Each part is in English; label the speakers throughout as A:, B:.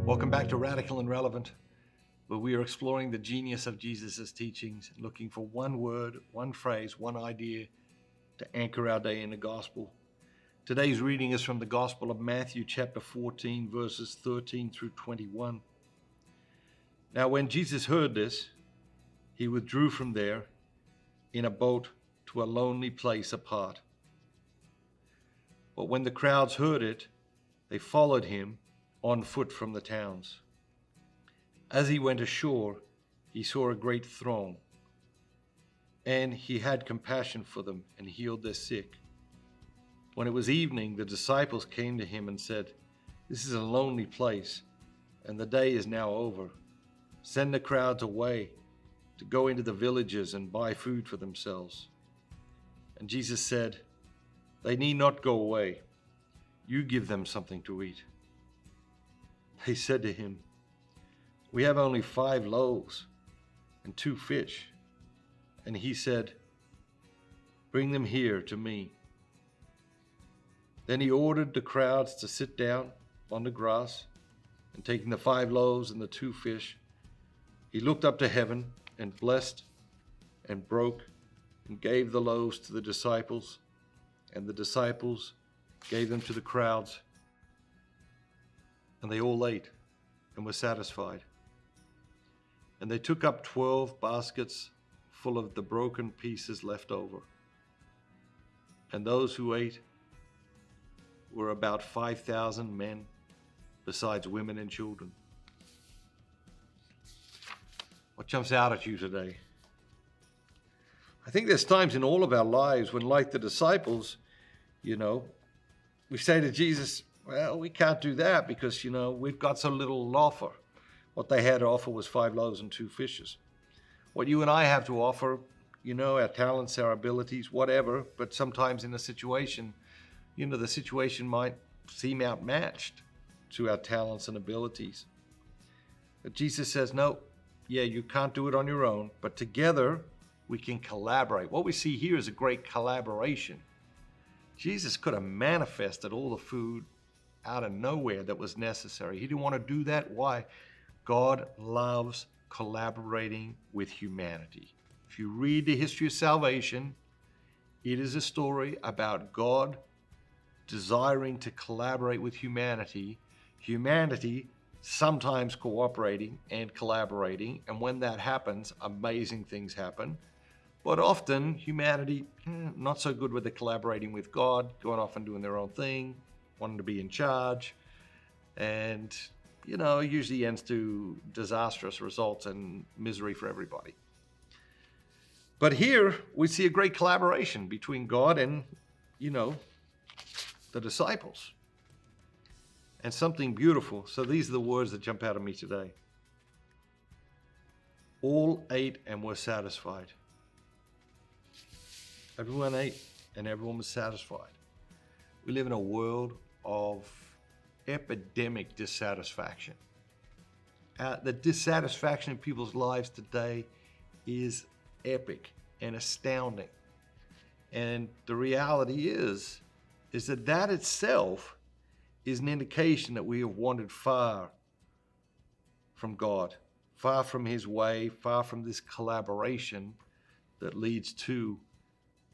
A: Welcome back to Radical and Relevant, where we are exploring the genius of Jesus' teachings, looking for one word, one phrase, one idea to anchor our day in the gospel. Today's reading is from the Gospel of Matthew, chapter 14, verses 13 through 21. Now, when Jesus heard this, he withdrew from there in a boat to a lonely place apart. But when the crowds heard it, they followed him on foot from the towns. As he went ashore, he saw a great throng, and he had compassion for them and healed their sick. When it was evening, the disciples came to him and said, "This is a lonely place, and the day is now over. Send the crowds away to go into the villages and buy food for themselves." And Jesus said, "They need not go away. You give them something to eat." They said to him, "We have only 5 loaves and 2 fish." And he said, "Bring them here to me." Then he ordered the crowds to sit down on the grass, and taking the 5 loaves and the 2 fish, he looked up to heaven and blessed and broke and gave the loaves to the disciples, and the disciples gave them to the crowds. And they all ate and were satisfied. And they took up 12 baskets full of the broken pieces left over. And those who ate were about 5,000 men, besides women and children. What jumps out at you today? I think there's times in all of our lives when, like the disciples, we say to Jesus, "Well, we can't do that because, we've got so little to offer." What they had to offer was 5 loaves and 2 fishes. What you and I have to offer, our talents, our abilities, whatever, but sometimes in a situation, the situation might seem outmatched to our talents and abilities. But Jesus says, no, you can't do it on your own, but together we can collaborate. What we see here is a great collaboration. Jesus could have manifested all the food out of nowhere that was necessary. He didn't want to do that. Why? God loves collaborating with humanity. If you read the history of salvation, it is a story about God desiring to collaborate with humanity, humanity sometimes cooperating and collaborating, and when that happens, amazing things happen. But often humanity, not so good with the collaborating with God, going off and doing their own thing, wanting to be in charge, and usually ends to disastrous results and misery for everybody. But here we see a great collaboration between God and the disciples, and something beautiful. So these are the words that jump out at me today. All ate and were satisfied. Everyone ate and everyone was satisfied. We live in a world of epidemic dissatisfaction. The dissatisfaction in people's lives today is epic and astounding. And the reality is that itself is an indication that we have wandered far from God, far from his way, far from this collaboration that leads to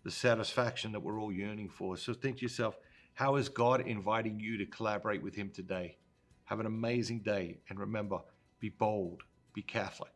A: the satisfaction that we're all yearning for. So think to yourself, how is God inviting you to collaborate with him today? Have an amazing day. And remember, be bold, be Catholic.